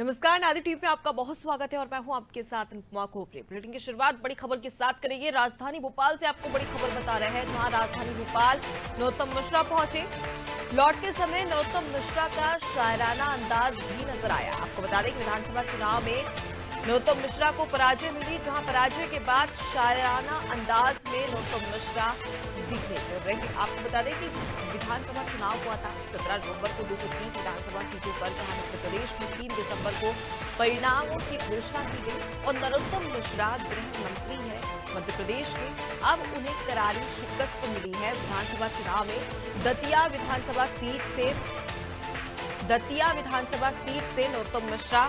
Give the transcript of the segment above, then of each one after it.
नमस्कार, नादी टीवी में आपका बहुत स्वागत है और मैं हूं आपके साथ अनुपमा खोपरे। बुलेटिन की शुरुआत बड़ी खबर के साथ करेंगे। राजधानी भोपाल से आपको बड़ी खबर बता रहे हैं, जहां राजधानी भोपाल नरोत्तम मिश्रा पहुंचे। लौटते समय नरोत्तम मिश्रा का शायराना अंदाज भी नजर आया। आपको बता दें कि विधानसभा चुनाव में नरोत्तम मिश्रा को पराजय मिली, जहां पराजय के बाद शायराना अंदाज में नरोत्तम मिश्रा दिखने लग रहे हैं। आपको बता दें कि विधानसभा चुनाव हुआ था 17 नवंबर को 230 विधानसभा सीटों पर, जहां मध्य प्रदेश में 3 दिसंबर को परिणामों की घोषणा की गई और नरोत्तम मिश्रा गृह मंत्री है मध्य प्रदेश के। अब उन्हें करारी शिकस्त मिली है विधानसभा चुनाव में। दतिया विधानसभा सीट से नरोत्तम मिश्रा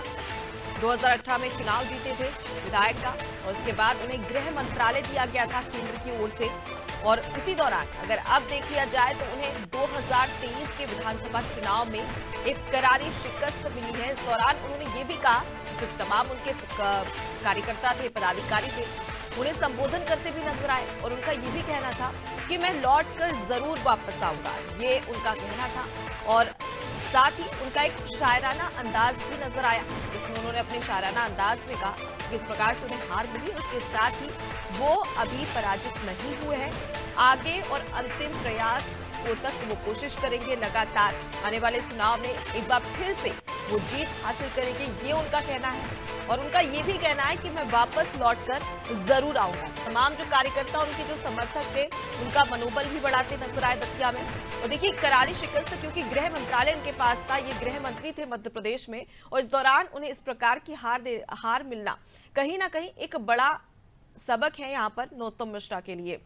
2018 में चुनाव जीते थे विधायक का, और उसके बाद उन्हें गृह मंत्रालय दिया गया था केंद्र की ओर से। और उसी दौरान अगर अब देख लिया जाए तो उन्हें 2023 के विधानसभा चुनाव में एक करारी शिकस्त मिली है। इस दौरान उन्होंने ये भी कहा कि तमाम उनके कार्यकर्ता थे, पदाधिकारी थे, उन्हें संबोधन करते भी नजर आए और उनका ये भी कहना था कि मैं लौट कर जरूर वापस आऊंगा, ये उनका कहना था। और साथ ही उनका एक शायराना अंदाज भी नजर आया, जिसमें उन्होंने अपने शायराना अंदाज में कहा किस प्रकार से उन्हें हार मिली। उसके साथ ही वो अभी पराजित नहीं हुए हैं, आगे और अंतिम प्रयास तक वो कोशिश करेंगे। लगातार आने वाले चुनाव में एक बार फिर से वो जीत हासिल करेंगे, ये उनका कहना है। और उनका ये भी कहना है कि मैं वापस लौटकर जरूर आऊंगा। तमाम जो कार्यकर्ता, उनके जो समर्थक थे, उनका मनोबल भी बढ़ाते नजर आए दतिया में। और देखिए, करारी शिकस्त, क्योंकि गृह मंत्रालय उनके पास था, ये गृह मंत्री थे मध्य प्रदेश में, और इस दौरान उन्हें इस प्रकार की हार मिलना कहीं ना कहीं एक बड़ा सबक है यहाँ पर नरोत्तम मिश्रा के लिए।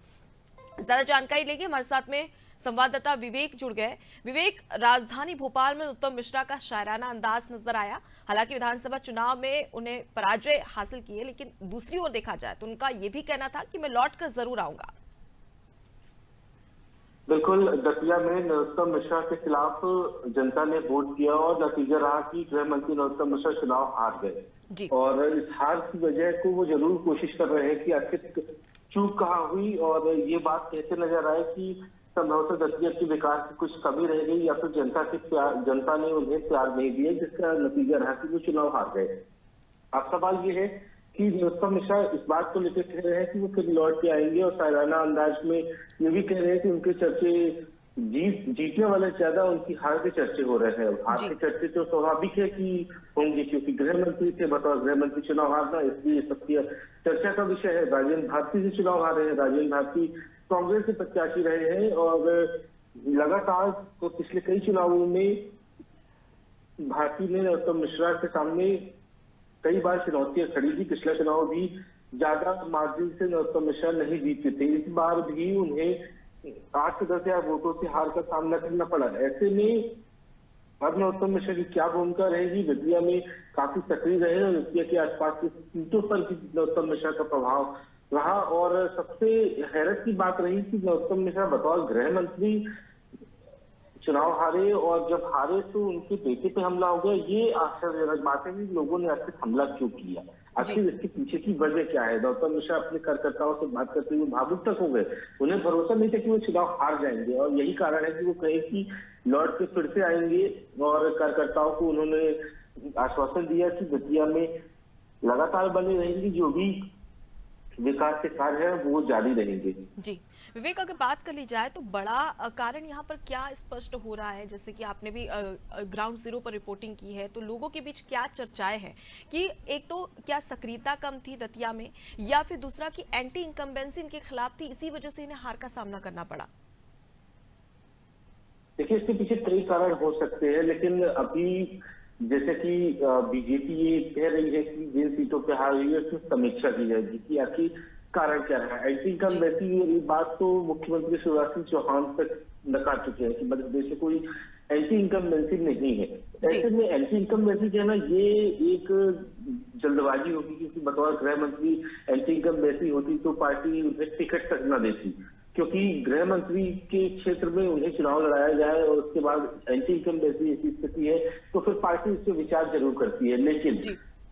ज्यादा जानकारी लेंगे, हमारे साथ में संवाददाता विवेक जुड़ गए। विवेक, राजधानी भोपाल में नरोत्तम मिश्रा का शायराना अंदाज नजर आया। हालांकि विधानसभा चुनाव में उन्हें पराजय हासिल की है, लेकिन दूसरी ओर देखा जाए तो उनका यह भी कहना था कि मैं लौटकर जरूर आऊंगा। बिल्कुल, दतिया में नरोत्तम मिश्रा के खिलाफ जनता ने वोट किया और नतीजा रहा कि गृह मंत्री नरोत्तम मिश्रा चुनाव हार गए। और इस हार की वजह को वो जरूर कोशिश कर रहे हैं कि आखिर चूक कहाँ हुई, और ये बात कहते नजर आए कि संभवतः दतिया के विकास की कुछ कमी रह गई, या फिर जनता ने उन्हें प्यार नहीं दिया, जिसका नतीजा रहा कि वो चुनाव हार गए। अब सवाल ये है कि नरोत्तम मिश्रा इस बात को लेकर कह रहे हैं कि वो फिर लौट के आएंगे, और शायराना अंदाज में ये भी कह रहे हैं कि उनके चर्चे जीतने वाले ज्यादा उनकी हार के चर्चे हो रहे हैं। हार के चर्चे तो स्वाभाविक है कि होंगे, क्योंकि गृह मंत्री थे, बतौर गृह मंत्री चुनाव हारना, इसलिए सबकी चर्चा का विषय है। राजेंद्र भारती से चुनाव हारे हैं। राजेंद्र भारती कांग्रेस के प्रत्याशी रहे हैं और लगातार तो पिछले कई चुनावों में भारती ने नरोत्तम मिश्रा के सामने कई बार चुनौतियां खड़ी थी। पिछला चुनाव भी ज्यादा मार्जिन से नरोत्तम मिश्रा नहीं जीते थे। इस बार भी उन्हें 8 से 10 हजार वोटों से हार का सामना करना पड़ा। ऐसे में अब नरोत्तम मिश्रा की क्या भूमिका रहेगी? दतिया में काफी सक्रिय रहे और दतिया के आसपास की सीटों पर भी नरोत्तम मिश्रा का प्रभाव रहा। और सबसे हैरत की बात रही कि नरोत्तम मिश्रा बतौर गृह मंत्री चुनाव हारे, और जब हारे तो उनके बेटे पे हमला हो गया। ये आश्चर्यजनक बात है कि लोगों ने आखिर हमला क्यों किया, आखिर इसके पीछे की वजह क्या है? नरोत्तम मिश्रा अपने कार्यकर्ताओं से बात करते हुए भावुक तक हो गए। उन्हें भरोसा नहीं था कि वो चुनाव हार जाएंगे, और यही कारण है कि वो कहे कि लौट के फिर से आएंगे। और कार्यकर्ताओं को उन्होंने आश्वासन दिया कि दतिया में लगातार बने रहेंगे, जो भी विकास के कार्य है वो जारी रहेंगे। जी विवेक, अगर बात कर ली जाए तो बड़ा कारण यहाँ पर क्या स्पष्ट हो रहा है? जैसे कि आपने भी ग्राउंड जीरो पर रिपोर्टिंग की है, तो लोगों के बीच क्या चर्चाएं हैं कि एक तो क्या सक्रियता कम थी दतिया में, या फिर दूसरा कि एंटी इनकम्बेंसी इनके खिलाफ थी, इसी वजह से इन्हें हार का सामना करना पड़ा? देखिए, इसके पीछे कई कारण हो सकते हैं, लेकिन अभी जैसे कि बीजेपी ये कह रही है कि जिन सीटों पे हार हुई है उसकी समीक्षा की जाएगी कि आखिर कारण क्या रहा। एंटी इनकम्बेंसी बात तो मुख्यमंत्री शिवराज सिंह चौहान तक नकार चुके हैं कि मध्य प्रदेश में कोई एंटी इनकम्बेंसी नहीं है। ऐसे में एंटी इनकम्बेंसी कहना ये एक जल्दबाजी होगी, क्योंकि बतौर गृह मंत्री एंटी इनकम्बेंसी होती तो पार्टी उन्हें टिकट तक न देती, क्योंकि गृह मंत्री के क्षेत्र में उन्हें चुनाव लड़ाया जाए और उसके बाद एंटी इनकम्बेंसी ऐसी स्थिति है तो फिर पार्टी इस पर विचार जरूर करती है। लेकिन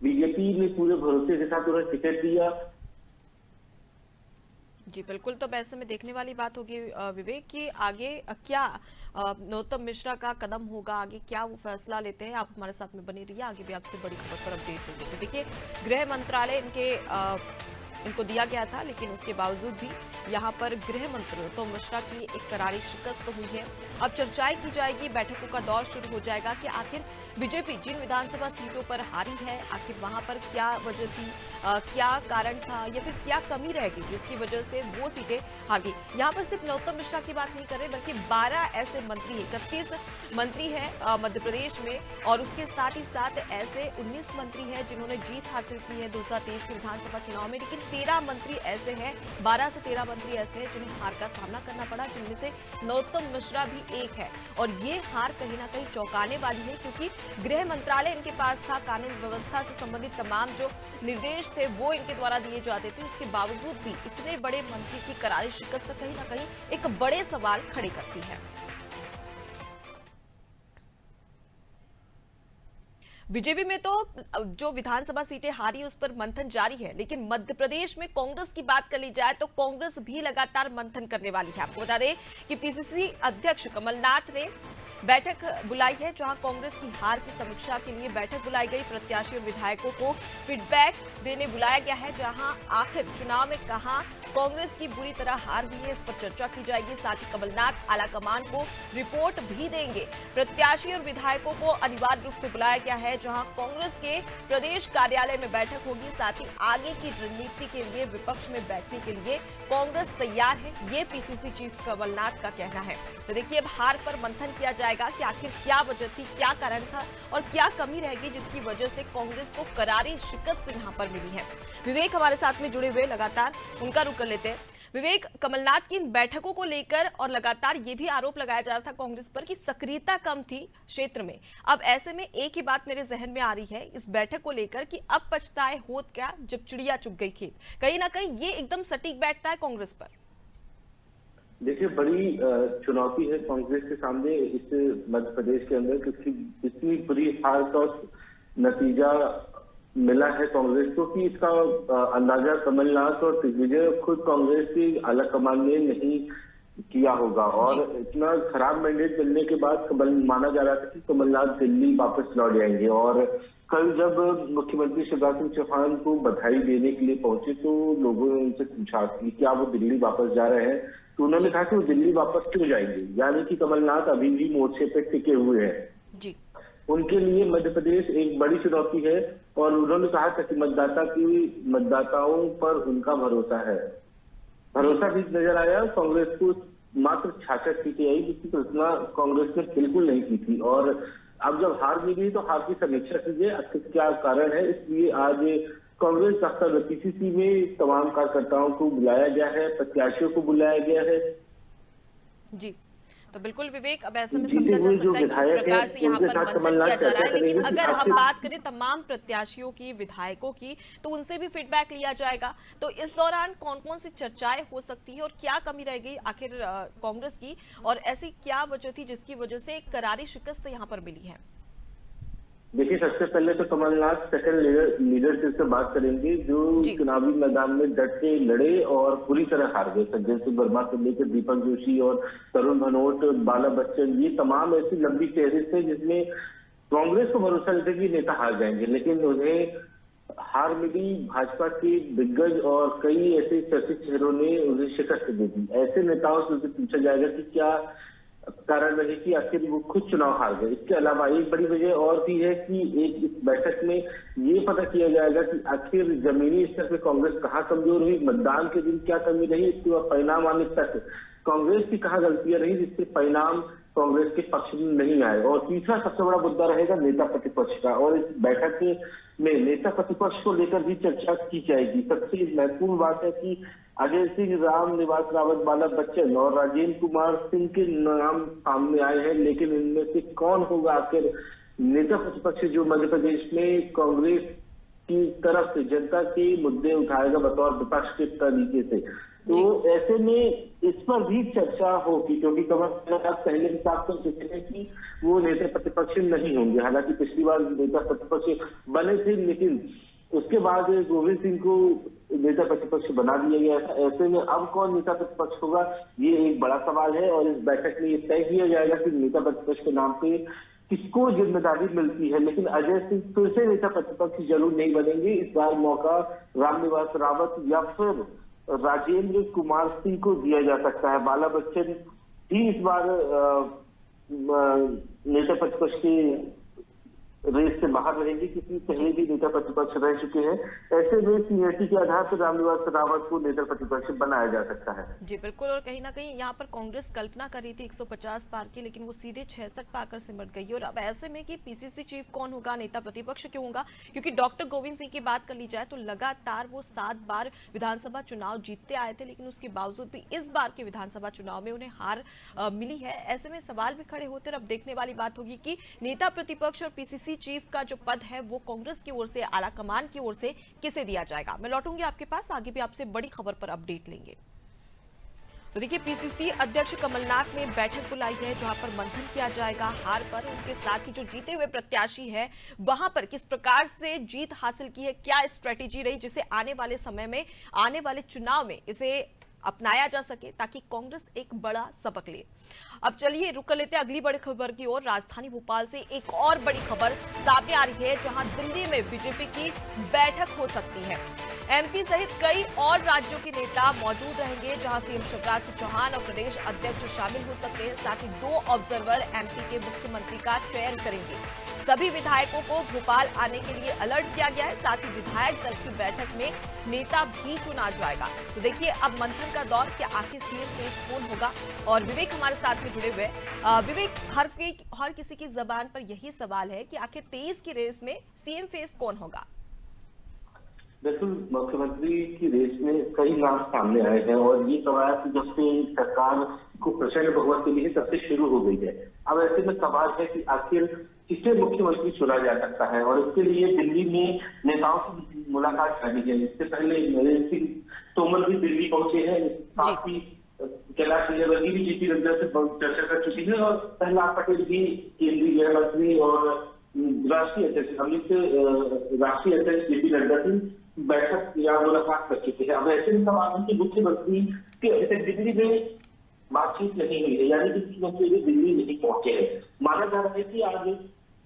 बीजेपी ने पूरे भरोसे के साथ उन्हें टिकट दिया जी बिल्कुल, तो ऐसे में देखने वाली बात होगी विवेक कि आगे क्या नरोत्तम मिश्रा का कदम होगा, आगे क्या वो फैसला लेते हैं। आप हमारे साथ में बने रहिए, आगे भी आपसे बड़ी खबर पर अपडेट होगी। तो देखिए, गृह मंत्रालय इनको दिया गया था, लेकिन उसके बावजूद भी यहाँ पर गृह मंत्री नरोत्तम मिश्रा की एक करारी शिकस्त हुई है। अब चर्चाएं की जाएगी, बैठकों का दौर शुरू हो जाएगा कि आखिर बीजेपी जिन विधानसभा सीटों पर हारी है, आखिर वहां पर क्या वजह थी, क्या कारण था, या फिर क्या कमी रहेगी जिसकी वजह से वो सीटें हार गई। यहाँ पर सिर्फ नरोत्तम मिश्रा की बात नहीं कर रहे, बल्कि 12 ऐसे मंत्री, 31 मंत्री हैं मध्य प्रदेश में, और उसके साथ ही साथ ऐसे 19 मंत्री हैं जिन्होंने जीत हासिल की है 2023 के विधानसभा चुनाव में। लेकिन 13 मंत्री ऐसे हैं, 12 से 13 मंत्री ऐसे हैं जिन्हें हार का सामना करना पड़ा, जिनमें से नरोत्तम मिश्रा भी एक है। और ये हार कहीं ना कहीं चौंकाने वाली है, क्योंकि गृह मंत्रालय इनके पास था, कानून व्यवस्था से संबंधित तमाम जो निर्देश थे वो इनके द्वारा दिए जाते थे। उसके बावजूद भी इतने बड़े मंत्री की करारी शिकस्त कहीं ना कहीं एक बड़े सवाल खड़े करती है। बीजेपी में तो जो विधानसभा सीटें हारी उस पर मंथन जारी है, लेकिन मध्य प्रदेश में कांग्रेस की बात कर ली जाए तो कांग्रेस भी लगातार मंथन करने वाली है। आपको बता दें कि पीसीसी अध्यक्ष कमलनाथ ने बैठक बुलाई है, जहां कांग्रेस की हार की समीक्षा के लिए बैठक बुलाई गई। प्रत्याशी और विधायकों को फीडबैक देने बुलाया गया है, जहां आखिर चुनाव में कहां कांग्रेस की बुरी तरह हार हुई है, इस पर चर्चा की जाएगी। साथ ही कमलनाथ आलाकमान को रिपोर्ट भी देंगे। प्रत्याशी और विधायकों को अनिवार्य रूप से बुलाया गया है, जहां कांग्रेस के प्रदेश कार्यालय में बैठक होगी। साथ ही आगे की रणनीति के लिए विपक्ष में बैठने के लिए कांग्रेस तैयार है, ये पीसीसी चीफ कमलनाथ का कहना है। तो देखिए, अब हार पर मंथन किया जाएगा कि आखिर क्या वजह थी, क्या कारण था और क्या कमी रहेगी जिसकी वजह से कांग्रेस को करारी शिकस्त यहां पर मिली है। विवेक हमारे साथ में जुड़े हुए, लगातार उनका रुख कर लेते हैं। विवेक, कमलनाथ की इन बैठकों को लेकर और लगातार ये भी आरोप लगाया जा रहा था कांग्रेस पर कि सक्रियता कम थी क्षेत्र में। अब ऐसे में एक ही बात मेरे जहन में आ रही है इस बैठक को लेकर कि अब पछताए होत क्या जब चिड़िया चुग गई खेत। कहीं ना कहीं ये एकदम सटीक बैठता है कांग्रेस पर। देखिए, बड़ी चुनौती है कांग्रेस के सामने इस मध्य प्रदेश के अंदर, क्योंकि इतनी बुरी हार का नतीजा मिला है कांग्रेस को कि इसका अंदाजा कमलनाथ और दिग्विजय खुद कांग्रेस की आलाकमान ने नहीं किया होगा। और इतना खराब मैंडेट मिलने के बाद माना जा रहा था कि कमलनाथ दिल्ली वापस लौट जाएंगे। और कल जब मुख्यमंत्री शिवराज सिंह चौहान को बधाई देने के लिए पहुंचे तो लोगों ने उनसे पूछा कि क्या वो दिल्ली वापस जा रहे हैं, तो उन्होंने कहा कि वो दिल्ली वापस क्यों जाएंगे, यानी कि कमलनाथ अभी भी मोर्चे पे टिके हुए हैं जी। उनके लिए मध्य प्रदेश एक बड़ी चुनौती है। और उन्होंने कहा था कि मतदाताओं पर उनका भरोसा है। भरोसा भी नजर आया। कांग्रेस को मात्र 66 सीटें आई, जिसकी कल्पना कांग्रेस ने बिल्कुल नहीं की थी। और अब जब हार मिली तो हार की समीक्षा कीजिए, आखिर क्या कारण है। इसलिए आज कांग्रेस दफ्तर पीसीसी में तमाम कार्यकर्ताओं को बुलाया गया है, प्रत्याशियों को बुलाया गया है जी। तो बिल्कुल विवेक, अब ऐसे में समझा जा सकता है कि इस प्रकार से यहाँ पर मंथन किया जा रहा है। लेकिन अगर हम बात करें तमाम प्रत्याशियों की, विधायकों की, तो उनसे भी फीडबैक लिया जाएगा। तो इस दौरान कौन कौन सी चर्चाएं हो सकती है और क्या कमी रह गई आखिर कांग्रेस की, और ऐसी क्या वजह थी जिसकी वजह से एक करारी शिकस्त यहाँ पर मिली है। देखिए, सबसे पहले तो कमलनाथ सेकंड लीडरशिप से बात करेंगे, जो चुनावी मैदान में डट के लड़े और पूरी तरह हार गए। सज्जन सिंह वर्मा से लेकर दीपक जोशी और तरुण भनोट, बाला बच्चन, ये तमाम ऐसी लंबी फहरिस्त है जिसमें कांग्रेस को भरोसा नहीं था कि नेता हार जाएंगे, लेकिन उन्हें हार मिली। भाजपा के दिग्गज और कई ऐसे चर्चित चेहरों ने उन्हें शिकस्त दे दी। ऐसे नेताओं से उनसे पूछा जाएगा कि क्या कारण रहे कि आखिर वो खुद चुनाव हार गए। इसके अलावा एक बड़ी वजह और भी है कि इस बैठक में ये पता किया जाएगा कि आखिर जमीनी स्तर पे कांग्रेस कहाँ कमजोर हुई, मतदान के दिन क्या कमी रही, इसके बाद परिणाम आने तक कांग्रेस की कहाँ गलतियां रही जिससे परिणाम कांग्रेस के पक्ष में नहीं आए। और तीसरा सबसे बड़ा मुद्दा रहेगा नेता प्रतिपक्ष का। और इस बैठक में नेता प्रतिपक्ष को लेकर भी चर्चा की जाएगी। सबसे महत्वपूर्ण बात है कि अजय सिंह, राम निवास रावत, बाला बच्चन और राजेंद्र कुमार सिंह के नाम सामने आए हैं, लेकिन इनमें से कौन होगा आखिर नेता प्रतिपक्ष जो मध्य प्रदेश में कांग्रेस की तरफ से जनता के मुद्दे उठाएगा बतौर विपक्ष के तरीके से। तो ऐसे में इस पर भी चर्चा होगी, क्योंकि कमलनाथ पहले भी साफ कर चुके हैं कि वो नेता प्रतिपक्ष नहीं होंगे। हालांकि पिछली बार नेता प्रतिपक्ष बने थे, लेकिन उसके बाद गोविंद सिंह को नेता प्रतिपक्ष बना दिया गया था। ऐसे में अब कौन नेता प्रतिपक्ष होगा, ये एक बड़ा सवाल है और इस बैठक में ये तय किया जाएगा कि नेता प्रतिपक्ष के नाम पे किसको जिम्मेदारी मिलती है। लेकिन अजय सिंह फिर से नेता प्रतिपक्ष जरूर नहीं बनेंगे। इस बार मौका रामनिवास रावत या फिर राजेंद्र कुमार सिंह को दिया जा सकता है। बाला बच्चन ही इस बार नेता प्रतिपक्ष की रेस से बाहर रहेंगे, क्योंकि पहले भी नेता प्रतिपक्ष रह चुके हैं। ऐसे में सीनियरिटी के आधार पर रामनिवास रावत को नेता प्रतिपक्ष बनाया जा सकता है। जी बिल्कुल, और कहीं ना कहीं यहाँ पर कांग्रेस कल्पना कर रही थी 150 पार की, लेकिन वो सीधे 66 पार कर सिमट गई। और अब ऐसे में कि पीसीसी चीफ कौन होगा, नेता प्रतिपक्ष क्यों होगा, क्योंकि डॉक्टर गोविंद सिंह की बात कर ली जाए तो लगातार वो 7 बार विधानसभा चुनाव जीतते आए थे, लेकिन उसके बावजूद भी इस बार के विधानसभा चुनाव में उन्हें हार मिली है। ऐसे में सवाल भी खड़े होते और अब देखने वाली बात होगी कि नेता प्रतिपक्ष और पीसीसी चीफ का जो पद है वो कांग्रेस की ओर से, आला कमान की ओर से किसे दिया जाएगा। मैं लौटूंगी आपके पास, आगे भी आपसे बड़ी खबर पर अपडेट लेंगे। तो देखिए, पीसीसी अध्यक्ष कमलनाथ ने बैठक बुलाई है जहां पर मंथन किया जाएगा हार पर। उसके साथ ही जो जीते हुए प्रत्याशी है वहां पर किस प्रकार से जीत हासिल की है, क्या स्ट्रेटेजी रही जिसे आने वाले समय में, आने वाले चुनाव में इसे अपनाया जा सके ताकि कांग्रेस एक बड़ा सबक ले। अब चलिए रुक कर लेते हैं अगली बड़ी खबर की ओर। राजधानी भोपाल से एक और बड़ी खबर सामने आ रही है जहां दिल्ली में बीजेपी की बैठक हो सकती है। एमपी सहित कई और राज्यों के नेता मौजूद रहेंगे, जहां सीएम शिवराज सिंह चौहान और प्रदेश अध्यक्ष शामिल हो सकते हैं। साथ ही 2 ऑब्जर्वर एमपी के मुख्यमंत्री का चयन करेंगे। सभी विधायकों को भोपाल आने के लिए अलर्ट किया गया है। साथ ही विधायक दल की बैठक में नेता भी चुना जाएगा। तो देखिए, अब मंथन का दौर कि आखिर सीएम फेस कौन होगा। और विवेक हमारे साथ में जुड़े हुए। विवेक, हर किसी की जबान पर यही सवाल है कि आखिर 23 की रेस में सीएम फेस कौन होगा। बिल्कुल, मुख्यमंत्री की रेस में कई नाम सामने आए हैं और ये कवायद जब से सरकार को प्रचंड बहुमत के लिए तब से शुरू हो गई है। अब ऐसे में सवाल है कि आखिर किसे मुख्यमंत्री चुना जा सकता है और इसके लिए दिल्ली में नेताओं की मुलाकात करनी है। इससे पहले नरेंद्र सिंह तोमर भी दिल्ली पहुंचे हैं, साथ ही कैलाश विजयवर्गीय भी जेपी नड्डा से चर्चा कर चुकी है और प्रहलाद पटेल भी केंद्रीय गृह मंत्री और राष्ट्रीय अध्यक्ष जेपी नड्डा से बैठक या मुलाकात कर चुके हैं। अब ऐसे में सवाल है कि मुख्यमंत्री के अभी तक दिल्ली में बातचीत नहीं हुई है, यानी कि मुख्यमंत्री दिल्ली नहीं पहुंचे हैं। माना जा रहा है कि आज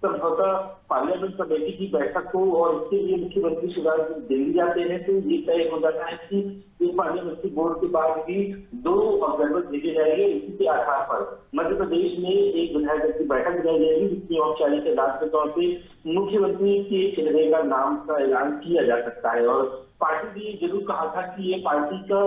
संभवतः पार्लियामेंट कमेटी की बैठक हो और इसके लिए मुख्यमंत्री शिवराज सिंह दिल्ली जाते हैं तो ये तय हो जाता है कि इस पार्लियामेंट्री बोर्ड के बाद भी 2 ऑब्जर्वर भेजे जाएंगे। इसी के आधार पर मध्य प्रदेश में एक विधायक की बैठक बुलाई जाएगी, जिसमें औपचारिक आधार के तौर पर मुख्यमंत्री के चेहरे का नाम का ऐलान किया जा सकता है। और पार्टी ने जरूर कहा था कि ये पार्टी का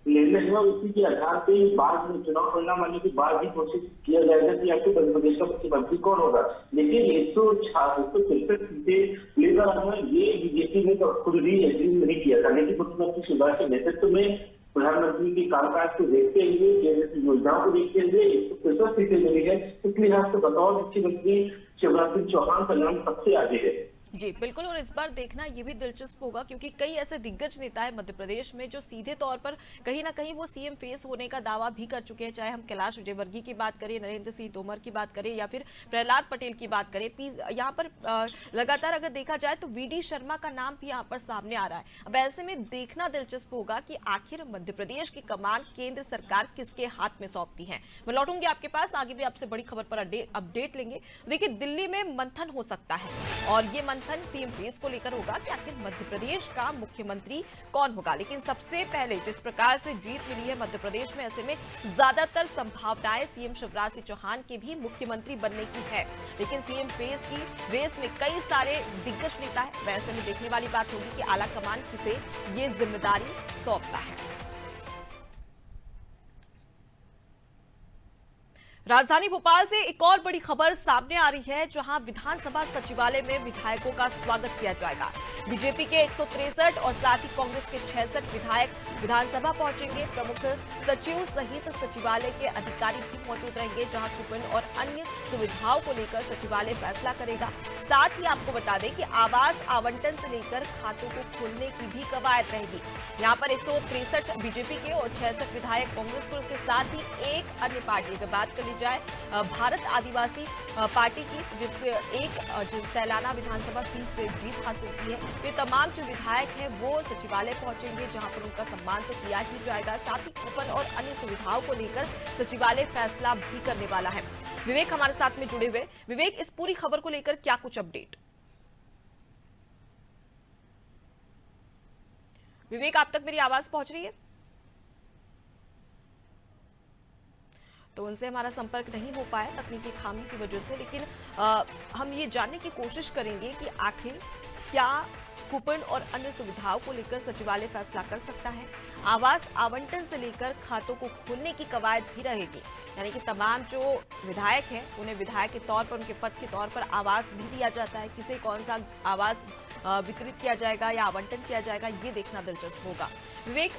निर्णय है और उसी के आधार पे बाद में चुनाव परिणाम आने के बाद ही घोषित किया जाएगा कि आपके मध्य प्रदेश का मुख्यमंत्री कौन होगा। लेकिन 163 सीटें लेकर ये बीजेपी ने तो खुद भी एग्री नहीं किया था। लेकिन मुख्यमंत्री शिवराज के नेतृत्व में प्रधानमंत्री के कामकाज को देखते हुए, केंद्र की योजनाओं को देखते हुए 163 सीटें मिली है। इसलिए आपको बतौर मुख्यमंत्री शिवराज सिंह चौहान का नाम सबसे आगे है। जी बिल्कुल, और इस बार देखना ये भी दिलचस्प होगा क्योंकि कई ऐसे दिग्गज नेता है मध्य प्रदेश में जो सीधे तौर पर कहीं ना कहीं वो सीएम फेस होने का दावा भी कर चुके हैं। चाहे हम कैलाश विजयवर्गीय की बात करें, नरेंद्र सिंह तोमर की बात करें या फिर प्रहलाद पटेल की बात करें। यहाँ पर लगातार अगर देखा जाए तो वीडी शर्मा का नाम भी यहाँ पर सामने आ रहा है। अब ऐसे में देखना दिलचस्प होगा कि आखिर मध्य प्रदेश की कमान केंद्र सरकार किसके हाथ में सौंपती है। मैं लौटूंगी आपके पास, आगे भी आपसे बड़ी खबर पर अपडेट लेंगे। देखिए, दिल्ली में मंथन हो सकता है और ये मंथन सीएम फेस को लेकर होगा कि आखिर मध्य प्रदेश का मुख्यमंत्री कौन होगा। लेकिन सबसे पहले जिस प्रकार से जीत मिली है मध्य प्रदेश में, ऐसे में ज्यादातर संभावनाएं सीएम शिवराज सिंह चौहान के भी मुख्यमंत्री बनने की है। लेकिन सीएम फेस की रेस में कई सारे दिग्गज नेता है। वैसे में देखने वाली बात होगी कि आला कमान किसे ये जिम्मेदारी सौंपता है। राजधानी भोपाल से एक और बड़ी खबर सामने आ रही है जहां विधानसभा सचिवालय में विधायकों का स्वागत किया जाएगा। बीजेपी के 163 और साथ ही कांग्रेस के 66 विधायक विधानसभा पहुंचेंगे। प्रमुख सचिव सहित सचिवालय के अधिकारी भी मौजूद रहेंगे, जहां कूपन और अन्य सुविधाओं को लेकर सचिवालय फैसला करेगा। साथ ही आपको बता दें कि आवास आवंटन से लेकर खातों को खोलने की भी कवायद रहेगी। यहाँ पर 163 बीजेपी के और 66 विधायक कांग्रेस के, उसके साथ ही एक अन्य पार्टी की बात कर की जाए भारत आदिवासी पार्टी की, जिसके एक जो सैलाना विधानसभा सीट से जीत हासिल की है, वे तमाम जो विधायक हैं वो सचिवालय पहुंचेंगे, जहां पर उनका सम्मान तो किया ही जाएगा। साथ ही कूपन और अन्य सुविधाओं को लेकर सचिवालय फैसला भी करने वाला है। विवेक हमारे साथ में जुड़े हुए। विवेक, इस पूरी खबर को लेकर क्या कुछ अपडेट? विवेक, आप तक मेरी आवाज पहुंच रही है? तो उनसे हमारा संपर्क नहीं हो पाया तकनीकी खामी की वजह से, लेकिन हम ये जानने की कोशिश करेंगे कि आखिर क्या कूपन और अन्य सुविधाओं को लेकर सचिवालय फैसला कर सकता है। आवास आवंटन से लेकर खातों को खोलने की कवायद भी रहेगी, यानी कि तमाम जो विधायक हैं उन्हें विधायक के तौर पर, उनके पद के तौर पर आवास भी दिया जाता है। किसे कौन सा आवास वितरित किया जाएगा या आवंटन किया जाएगा, ये देखना दिलचस्प होगा। विवेक,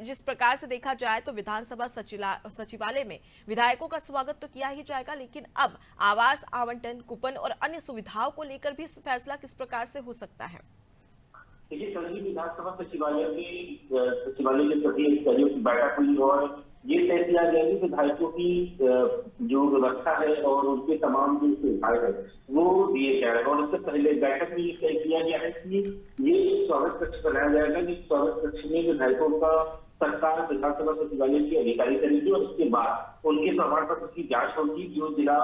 जिस प्रकार से देखा जाए तो विधानसभा सचिवालय में विधायकों का स्वागत तो किया ही जाएगा, लेकिन अब आवास आवंटन, कूपन और अन्य सुविधाओं को लेकर भी फैसला किस प्रकार से हो सकता है? देखिए, कल ही विधानसभा सचिवालय के सभी अधिकारियों की बैठक हुई और ये तय किया गया कि विधायकों की जो व्यवस्था है और उनके तमाम जो सुविधाएं है वो दिए जाए। और इससे पहले बैठक में ये तय किया गया है कि ये एक स्वागत कक्ष बनाया जाएगा, जिस स्वागत कक्ष में विधायकों का सरकार विधानसभा सचिवालय के अधिकारी करेंगे और उसके बाद उनके प्रमाण पत्र की जांच होगी। जो जिला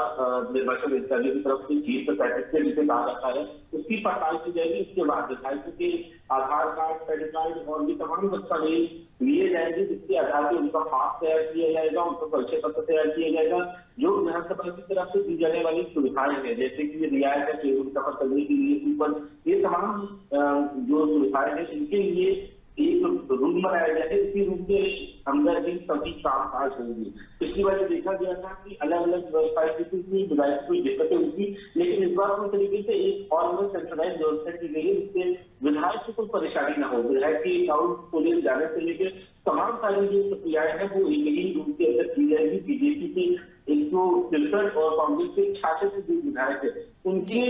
निर्वाचन अधिकारी की तरफ से जीत सर्टिफिकेट जिसे कहा जाता है उसकी पड़ताल की जाएगी। इसके बाद विधायकों के आधार कार्ड, पैन कार्ड और भी तमाम दस्तावेज लिए जाएंगे, जिसके आधार पर उनका पास तैयार किया जाएगा, उनका परिचय पत्र तैयार किया जाएगा। जो विधानसभा की तरफ से दी जाने वाली सुविधाएं हैं, जैसे कि रियायत है टेबल सफर करने के लिए, कूपन, ये तमाम जो सुविधाएं हैं इनके लिए एक रूम बनाया गया है। इसी रूम के अंदर ही सभी काम काज होंगे। पिछली बार देखा गया था कि अलग अलग व्यवस्थाएं की थी, विधायक कोई दिक्कतें हुई थी, लेकिन इस बार पूरी तरीके से एक और सेंट्रलाइज व्यवस्था की गई है, जिससे विधायक को कोई परेशानी न हो। विधायक के अकाउंट खोले जाने से लेकर तमाम सारी जो प्रक्रियाएं हैं वो एक ही रूम के अंदर की जाएगी। बीजेपी के 163 और कांग्रेस के 66 जो विधायक है उनके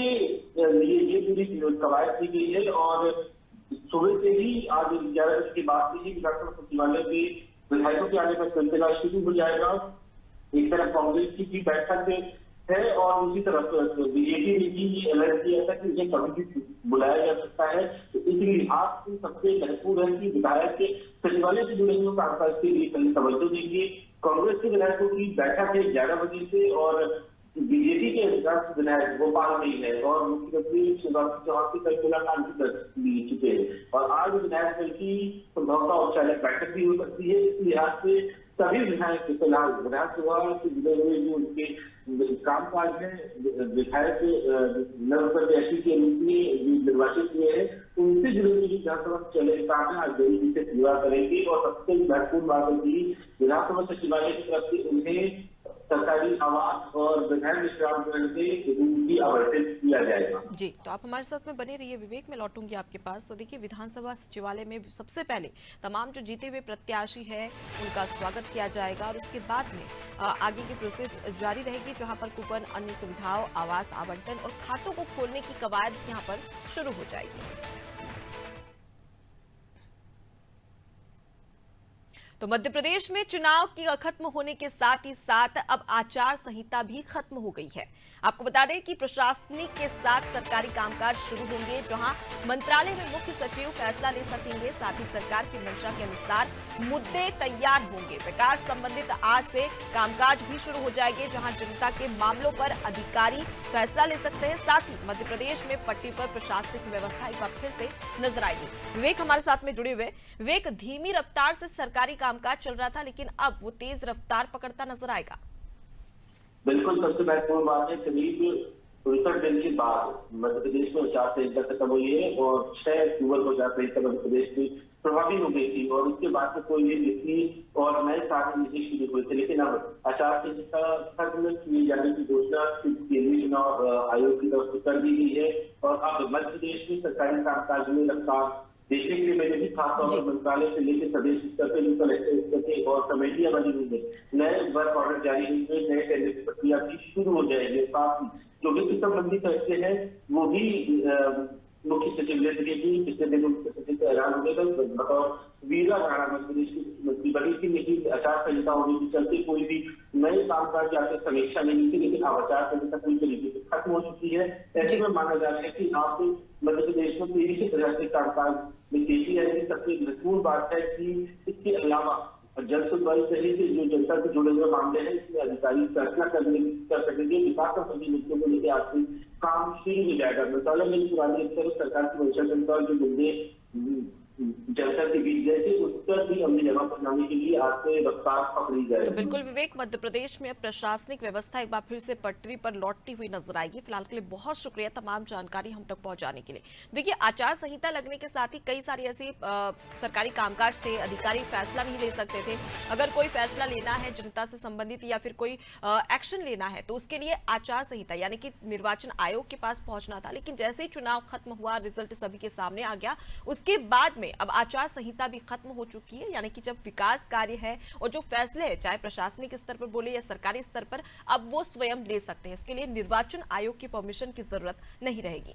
लिए ये पूरी कवायद की गई है। और सुबह से ही आज 11 बजे के बाद से ही विधानसभा सचिवालय के विधायकों के आने का सिलसिला शुरू हो जाएगा। एक तरफ कांग्रेस की भी बैठक है और दूसरी तरफ बीजेपी ने भी ये अलर्ट किया था कि उन्हें कभी भी बुलाया जा सकता है। तो इस लिहाज से सबसे महत्वपूर्ण है कि विधायक के सचिवालय से जुड़े हुए कामकाज के लिए पहले तवज्जो देंगे। कांग्रेस के विधायकों की बैठक है 11 बजे से और बीजेपी के अधिकांश विधायक भोपाल में है और मुख्यमंत्री शिवराज सिंह चौहान से कई मुलाकात भी कर चुके हैं और आज विधायक दल की संभवतः औपचारिक बैठक भी हो सकती है। इस लिहाज से सभी विधायक फिलहाल विधानसभा से जुड़े हुए जो उनके कामकाज है, विधायक नवप्रत्याशी के रूप में जो निर्वाचित हुए हैं उनसे जुड़े हुए विधानसभा चले काम है आज जल्दी से पूरा करेंगे। और सबसे महत्वपूर्ण बात है कि विधानसभा सचिवालय की तरफ से उन्हें सरकारी आवास और विधायक विश्राम गृह से रूम भी आवंटित किया जाएगा। जी, तो आप हमारे साथ में बने रहिए। विवेक, मैं लौटूंगी आपके पास। तो देखिए, विधानसभा सचिवालय में सबसे पहले तमाम जो जीते हुए प्रत्याशी है उनका स्वागत किया जाएगा और उसके बाद में आगे की प्रोसेस जारी रहेगी, जहां पर कूपन, अन्य सुविधाओं, आवास आवंटन और खातों को खोलने की कवायद यहां पर शुरू हो जाएगी। तो मध्य प्रदेश में चुनाव की खत्म होने के साथ ही साथ अब आचार संहिता भी खत्म हो गई है। आपको बता दें कि प्रशासनिक के साथ सरकारी कामकाज शुरू होंगे, जहां मंत्रालय में मुख्य सचिव फैसला ले सकेंगे। साथ ही सरकार की मंशा के अनुसार मुद्दे तैयार होंगे। विकास संबंधित आज से कामकाज भी शुरू हो जाएंगे, जहां जनता के मामलों पर अधिकारी फैसला ले सकते हैं। साथ ही मध्य प्रदेश में पट्टी पर प्रशासनिक व्यवस्था एक बार फिर से नजर आएगी। विवेक हमारे साथ में जुड़े हुए। विवेक, धीमी रफ्तार से सरकारी कामकाज चल रहा था, लेकिन अब वो तेज रफ्तार पकड़ता नजर आएगा। बिल्कुल, सबसे महत्वपूर्ण बात है करीब 59 दिन के बाद मध्य प्रदेश में आचार संहिता खत्म हुई है और 6 अक्टूबर को आचार संहिता मध्य प्रदेश में प्रभावी हो गई थी और उसके बाद से कोई भी नीति और नए साधन नहीं शुरू हुए थे। लेकिन अब आचार संहिता खत्म किए जाने की घोषणा केंद्रीय चुनाव आयोग की तरफ से कर दी गई है और अब मध्य प्रदेश में सरकारी कामकाज में रफ्तार देखने के लिए मैंने भी खासतौर पर मंत्रालय से लेकर प्रदेश स्तर पे कलेक्टर स्तर पे और कमेटियां बनी हुई है, नए वर्क ऑर्डर जारी हुए, नए टेंडर की प्रक्रिया भी शुरू हो जाएगी। साथ ही जो वित्त संबंधी फैसले हैं वो भी मुख्य सचिव ने दिए कि पिछले दिन मुख्य सचिव का ऐलान हो गया था बतौर वीजा धारा मध्य प्रदेश की मंत्री बनी थी, लेकिन आचार संहिता होने के चलते कोई भी नए कामकाज की आगे समीक्षा नहीं थी। लेकिन अब आचार संहिता पूरी तरीके से खत्म हो चुकी है। ऐसे में माना जा रहा है कि आप मध्य प्रदेश में तेजी से प्रशासनिक कामकाज में तेजी आएगी। सबसे महत्वपूर्ण बात है कि इसके अलावा जल सुनवाई सहित जो जनता से जुड़े हुए मामले हैं, इसमें अधिकारी फैसला कर सकेंगे। विकास संबंधी मुद्दों को लेकर आज से काम शुरू हो जाएगा। मंत्रालय में पुरानी अक्सर सरकार की मंशा के अनुसार जो मुद्दे जनता के बीच जैसे उत्तर भी हमने जगह पर लाने के लिए आज से रफ्तार पकड़ी जाए। तो बिल्कुल विवेक, मध्य प्रदेश में प्रशासनिक व्यवस्था एक बार फिर से पटरी पर लौटती हुई नजर आएगी। फिलहाल के लिए बहुत शुक्रिया तमाम जानकारी हम तक पहुंचाने के लिए। देखिए, आचार संहिता लगने के साथ ही कई सारे ऐसे सरकारी कामकाज थे, अधिकारी फैसला नहीं ले सकते थे। अगर कोई फैसला लेना है जनता से संबंधित या फिर कोई एक्शन लेना है तो उसके लिए आचार संहिता यानी कि निर्वाचन आयोग के पास पहुंचना था। लेकिन जैसे ही चुनाव खत्म हुआ, रिजल्ट सभी के सामने आ गया, उसके बाद में अब आचार संहिता भी खत्म हो चुकी है। यानी कि जब विकास कार्य है और जो फैसले हैं, चाहे प्रशासनिक स्तर पर बोले या सरकारी स्तर पर, अब वो स्वयं ले सकते हैं। इसके लिए निर्वाचन आयोग की परमिशन की जरूरत नहीं रहेगी।